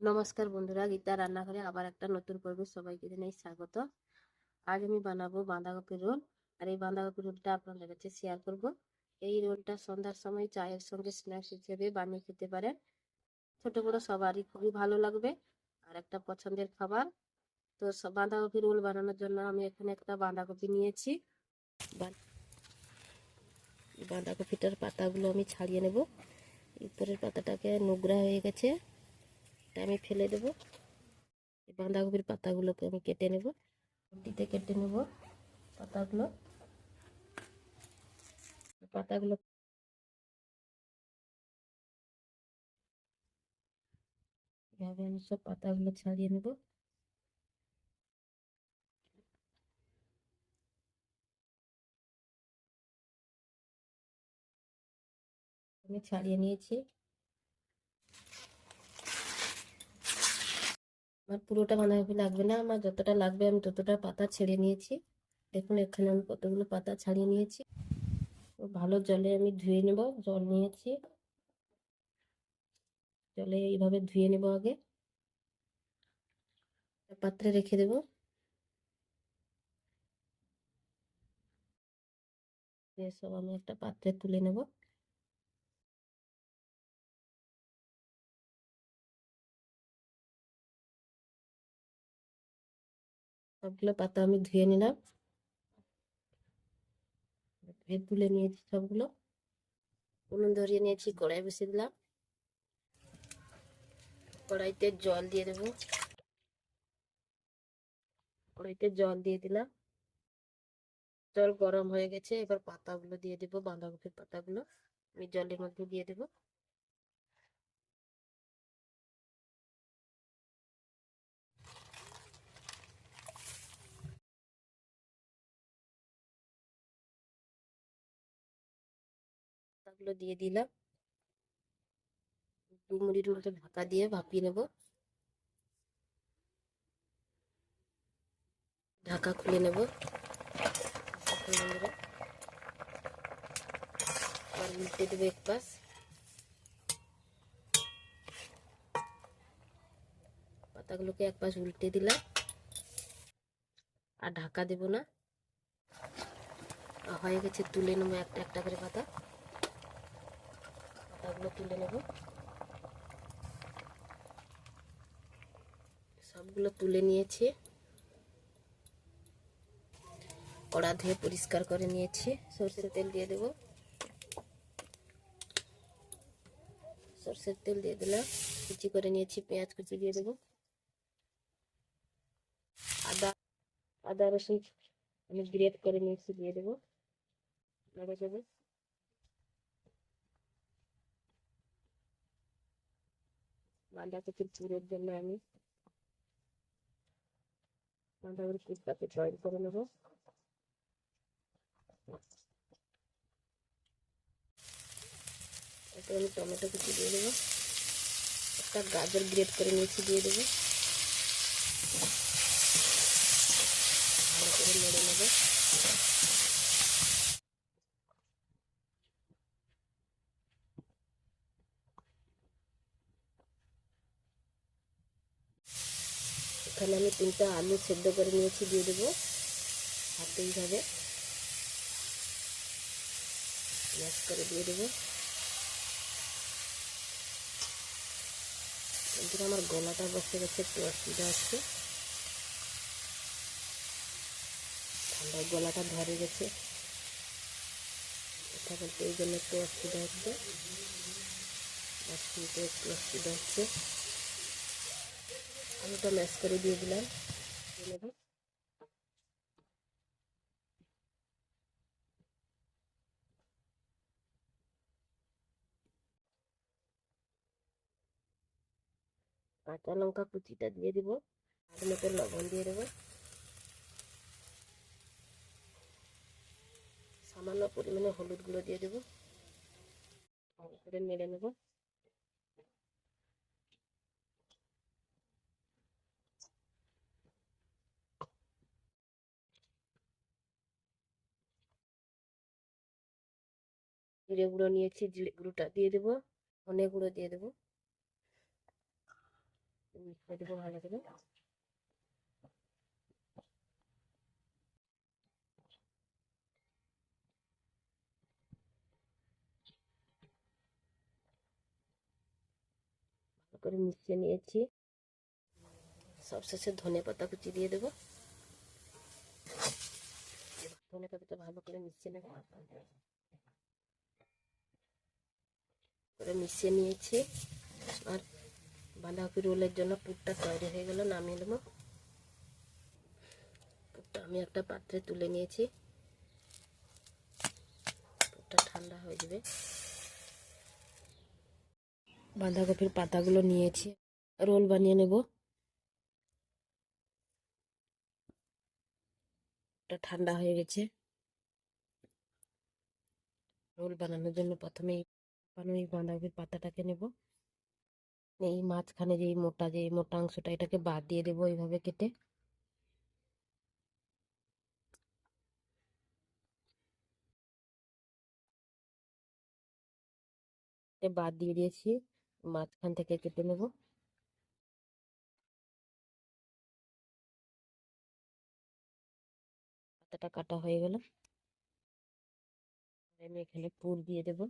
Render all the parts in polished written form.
নমস্কার বন্ধুরা, গীতা রান্নাঘরে আবার একটা নতুন পর্বে সবাইকে জানাই স্বাগত। আজ আমি বানাবো বাঁধাকপির রোল। আর এই বাঁধাকপির রোলটা আপনাদের কাছে শেয়ার করব। এই রোলটা সন্ধ্যার সময় চায়ের সঙ্গে স্ন্যাক্স হিসেবে বানিয়ে খেতে পারেন। ছোট বড় সবারই খুবই ভালো লাগবে আর একটা পছন্দের খাবার। তো বাঁধাকপি রোল বানানোর জন্য আমি এখানে একটা বাঁধাকপি নিয়েছি। বাঁধাকপিটার পাতাগুলো আমি ছাড়িয়ে নেব। উপরের পাতাটাকে নোংরা হয়ে গেছে, এটা আমি ফেলে দেবো। বাঁধাকপির পাতাগুলোকে আমি কেটে নেব, রুটিতে কেটে নেব পাতাগুলো। পাতাগুলো এভাবে আমি সব পাতাগুলো ছাড়িয়ে নেব। আমি ছাড়িয়ে নিয়েছি। আমার পুরোটা বাঁধাকপি লাগবে না, আমার যতটা লাগবে আমি ততটা পাতা ছেড়ে নিয়েছি। দেখুন এখানে আমি কতগুলো পাতা ছাড়িয়ে নিয়েছি। ভালো জলে আমি ধুয়ে নেব। জল নিয়েছি, জলে এইভাবে ধুয়ে নেব। আগে পাত্রে রেখে দেব। সব আমি একটা পাত্রে তুলে নেব। সবগুলো পাতা আমি ধুয়ে নিলাম, ধুয়ে তুলে নিয়েছি সবগুলো। উনুন ধরিয়ে নিয়েছি, কড়াই বসিয়ে দিলাম। কড়াইতে জল দিয়ে দেবো। কড়াইতে জল দিয়ে দিলাম, জল গরম হয়ে গেছে। এবার পাতাগুলো দিয়ে দেবো, বাঁধাকপির পাতাগুলো আমি জলের মধ্যে দিয়ে দেবো। পাতাগুলো দিয়ে দিলাম। 2 মিনিট মতো ঢাকা দিয়ে ভাপিয়ে নেব। ঢাকা খুলে নেব। আবার উল্টে দেবো এক পাশ। পাতাগুলোকে এক পাশ উল্টে দিলাম, আর ঢাকা দেব না। হয়ে গেছে, তুলে নেবো একটা একটা করে পাতাগুলো তুলে নেব। সবগুলো তুলে নিয়েছি। কড়া ধুয়ে পরিষ্কার করে নিয়েছি। সরষের তেল দিয়ে দেবো। সরষের তেল দিয়ে দিলাম। কুচি করে নিয়েছি পেঁয়াজ কুচি দিয়ে দেবো। আদা আদা রসুন আমি গ্রেট করে নিয়েছি, দিয়ে দেবো। নেড়ে দেবো। বাঁধাকপির পুরের জন্য আমি বাঁধাকপির পুরটাকে জয়েন করে নেব। এতে আমি টমেটো কুচি দিয়ে দেবো। একটা গাজর গ্রেট করে নিয়েছি, দিয়ে দেবো। ভালো করে নেড়ে নেবো। এখানে আমি 3টা আলু সেদ্ধ করে নিয়েছি, দিয়ে দেবো। হাতে এইভাবে ম্যাশ করে দিয়ে দেবো। কিন্তু আমার গলাটা বসে গেছে, একটু অসুবিধা হচ্ছে। ঠান্ডায় গলাটা ধরে গেছে, কথা বলতে এই জন্য একটু অসুবিধা হচ্ছে। শুনতে একটু অসুবিধা হচ্ছে। আলুটা ম্যাশ করে দিয়ে দিলাম। দিয়ে নেব। কাঁচা লঙ্কা কুচিটা দিয়ে দেবো। আর মতো লবণ দিয়ে দেবো। সামান্য পরিমাণে হলুদ গুঁড়ো দিয়ে দেবো। ভালো করে নেড়ে নেবো। জিরে গুঁড়ো নিয়েছি, জিরে গুঁড়োটা দিয়ে দেবো। ধনে গুঁড়ো দিয়ে দেবো। মিশিয়ে দেবো ভালো করে। ভালো করে মিশিয়ে নিয়েছি। সবশেষে ধনে পাতা কুচি দিয়ে দেবো। ধনে পাতাটা ভালো করে মিশিয়ে নেব। করে মিশিয়ে নিয়েছি। আর বাঁধাকপি রোলের জন্য পুরটা তৈরি হয়ে গেল, নামিয়ে নেবো। পুরটা আমি একটা পাত্রে তুলে নিয়েছি। পুরটা ঠান্ডা হয়ে যাবে। বাঁধাকপির পাতাগুলো নিয়েছি, রোল বানিয়ে নেব। ঠান্ডা হয়ে গেছে। রোল বানানোর জন্য প্রথমেই এই বাঁধাকপির পাতাটাকে নেব। এই মাঝখানে যে মোটা অংশটা, এটাকে বাদ দিয়ে দেবো এইভাবে কেটে। বাদ দিয়ে দিয়েছি, মাঝখান থেকে কেটে নেব। পাতাটা কাটা হয়ে গেল। আমি এখানে পুর দিয়ে দেব।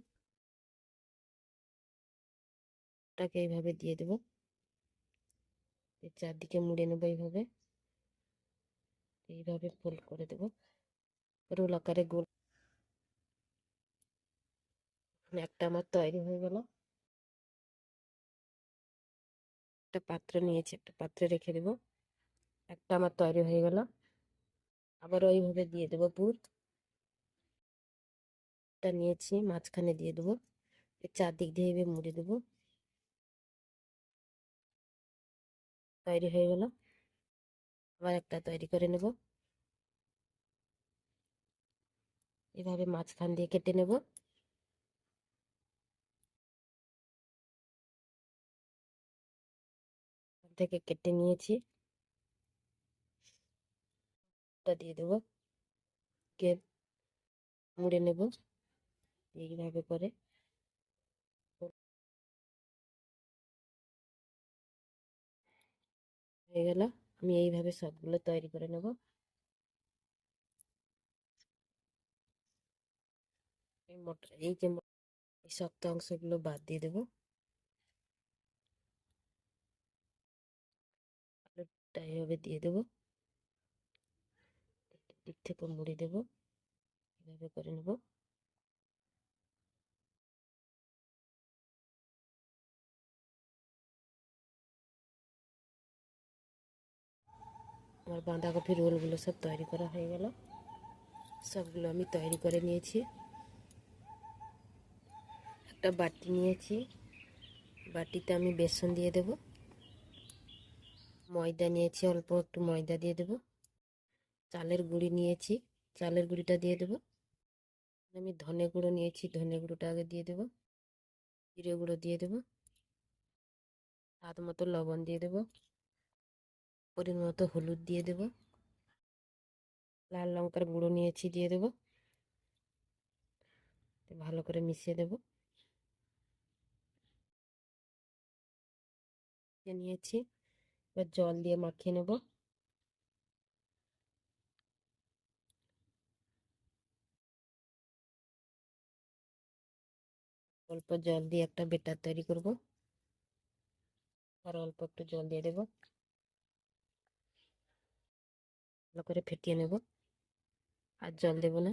ওটাকে এইভাবে দিয়ে দেব। চারদিকে মুড়ে নেবো এইভাবে। এইভাবে ফোল্ড করে দেব, রোল আকারে গোল। একটা আমার তৈরি হয়ে গেল। একটা পাত্র নিয়েছি, একটা পাত্রে রেখে দেব। একটা আমার তৈরি হয়ে গেল। আবার ওইভাবে দিয়ে দেবো পুর। এটা নিয়েছি, মাঝখানে দিয়ে দেবো। চারদিক দিয়ে এভাবে মুড়ে দেবো। তৈরি হয়ে গেল। আবার একটা তৈরি করে নেব। এভাবে মাঝখান দিয়ে কেটে নেব। থেকে কেটে নিয়েছি। এটা দিয়ে দেবো, মুড়ে নেব এইভাবে করে। হয়ে গেল। আমি এইভাবে সবগুলো তৈরি করে নেব। এই যে এই শক্ত অংশগুলো বাদ দিয়ে দেবো। আলুটা এইভাবে দিয়ে দেবো। দিক থেকে মুড়ে দেবো, এইভাবে করে নেব। আমার বাঁধাকপি রোলগুলো সব তৈরি করা হয়ে গেল। সবগুলো আমি তৈরি করে নিয়েছি। একটা বাটি নিয়েছি, বাটিতে আমি বেসন দিয়ে দেব। ময়দা নিয়েছি, অল্প একটু ময়দা দিয়ে দেব। চালের গুঁড়ি নিয়েছি, চালের গুঁড়িটা দিয়ে দেব। আমি ধনে গুঁড়ো নিয়েছি, ধনে গুঁড়োটা আগে দিয়ে দেব। জিরে গুঁড়ো দিয়ে দেব। স্বাদ মতো লবণ দিয়ে দেব। পরিমাণ মতো হলুদ দিয়ে দেব। লাল লঙ্কার গুঁড়ো নিয়েছি, দিয়ে দেব। ভালো করে মিশিয়ে দেব। নিয়েছি, এবার জল দিয়ে মাখিয়ে নেব। অল্প জল দিয়ে একটা বেটার তৈরি করব। আর অল্প একটু জল দিয়ে দেব। ভালো করে ফেটিয়ে নেব, আর জল দেব না।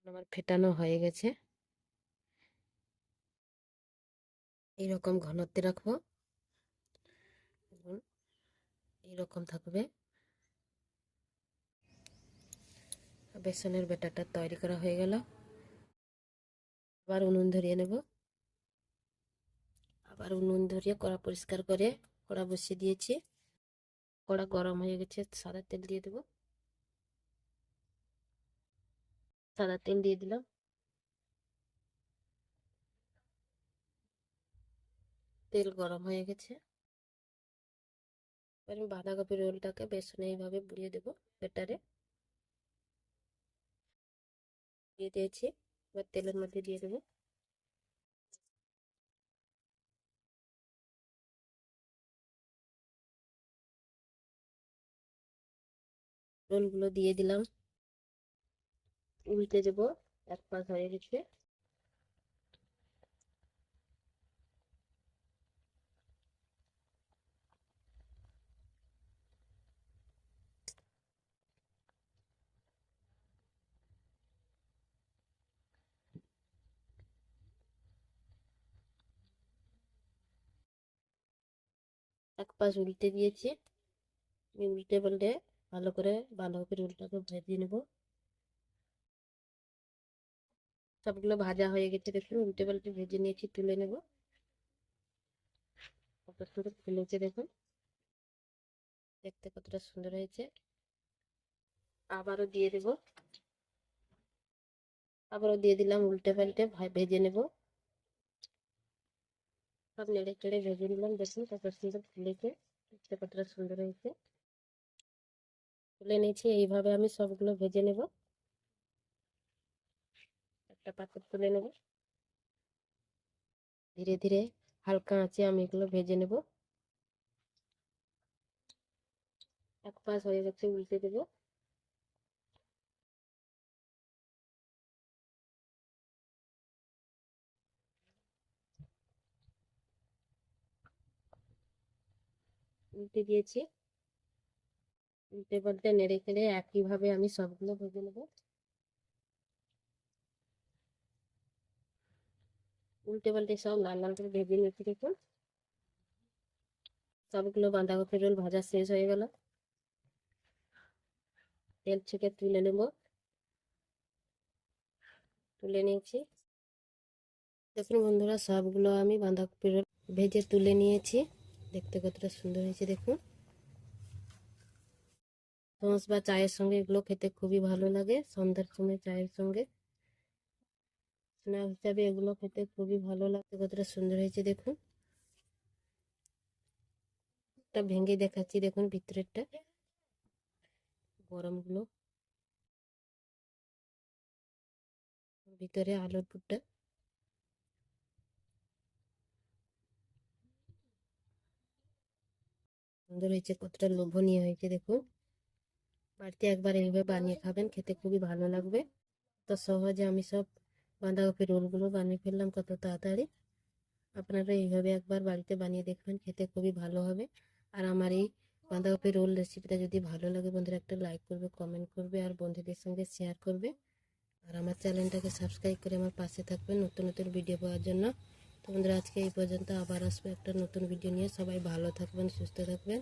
আমার ফেটানো হয়ে গেছে। এইরকম ঘনত্বে রাখবো, এইরকম থাকবে। বেসনের ব্যাটারটা তৈরি করা হয়ে গেল। আবার উনুন ধরিয়ে নেব। আবার উনুন ধরিয়ে কড়া পরিষ্কার করে কড়া বসিয়ে দিয়েছি। কড়া গরম হয়ে গেছে, সাদা তেল দিয়ে দেব। সাদা তেল দিয়ে দিলাম। তেল গরম হয়ে গেছে। এবার আমি বাঁধাকপি রোলটাকে বেসনে এইভাবে বুলিয়ে দেবো ব্যাটারে। দিয়ে দিয়েছি। এবার তেলের মধ্যে দিয়ে দেবো। রোলগুলো দিয়ে দিলাম, উল্টে দেবো। এক পাশ হয়ে গেছে। এক পাশ উল্টে দিয়েছি। উল্টে পাল্টে ভালো করে উল্টাকে ভেজে নেব। সবগুলো ভাজা হয়ে গেছে, দেখুন উল্টে পাল্টে ভেজে নিয়েছি, তুলে নেব। কত সুন্দর ফুলেছে দেখুন, দেখতে কতটা সুন্দর হয়েছে। আবারও দিয়ে দেব, আবারও দিয়ে দিলাম, উল্টে পাল্টে ভেজে নেব। সব নেড়ে চেড়ে ভেজে নিলাম, দেখুন কত সুন্দর ফুলেছে, দেখতে কতটা সুন্দর হয়েছে। তুলে নিয়েছি, এইভাবে আমি সবগুলো ভেজে নেব। একটা পাত্র তুলে নেব। ধীরে ধীরে হালকা আঁচে আমি এগুলো ভেজে নেব। এক পাশ হয়ে গেছে, উল্টে দেবো। উল্টে দিয়েছি, উল্টে পাল্টে নেড়ে চেড়ে একইভাবে আমি সবগুলো ভেজে নেব। উল্টে পাল্টে সব লাল লাল করে ভেজে নিয়েছি দেখুন। সবগুলো বাঁধাকপি রোল ভাজা শেষ হয়ে গেল। তেল ছেঁকে তুলে নেব। তুলে নিয়েছি, দেখুন বন্ধুরা সবগুলো আমি বাঁধাকপি রোল ভেজে তুলে নিয়েছি। দেখতে কতটা সুন্দর হয়েছে দেখুন। সস বা চায়ের সঙ্গে এগুলো খেতে খুবই ভালো লাগে। সন্ধ্যার সময় চায়ের সঙ্গে স্ন্যাক্স হিসাবে এগুলো খেতে খুবই ভালো লাগে। কতটা সুন্দর হয়েছে দেখুন। একটা ভেঙে দেখাচ্ছি দেখুন, ভিতরেরটা গরমগুলো, ভিতরে আলুর পুরটা সুন্দর হয়েছে, কতটা লোভনীয় হয়েছে দেখুন। বাড়িতে একবার এইভাবে বানিয়ে খাবেন, খেতে খুবই ভালো লাগবে। তো সহজে আমি সব বাঁধাকপি রোলগুলো বানিয়ে ফেললাম কত তাড়াতাড়ি। আপনারা এইভাবে একবার বাড়িতে বানিয়ে দেখবেন, খেতে খুবই ভালো হবে। আর আমার এই বাঁধাকপি রোল রেসিপিটা যদি ভালো লাগে বন্ধুরা একটা লাইক করবে, কমেন্ট করবে আর বন্ধুদের সঙ্গে শেয়ার করবে। আর আমার চ্যানেলটাকে সাবস্ক্রাইব করে আমার পাশে থাকবেন নতুন নতুন ভিডিও পাওয়ার জন্য। তো বন্ধুরা আজকে এই পর্যন্ত, আবার আসবো একটা নতুন ভিডিও নিয়ে। সবাই ভালো থাকবেন, সুস্থ থাকবেন।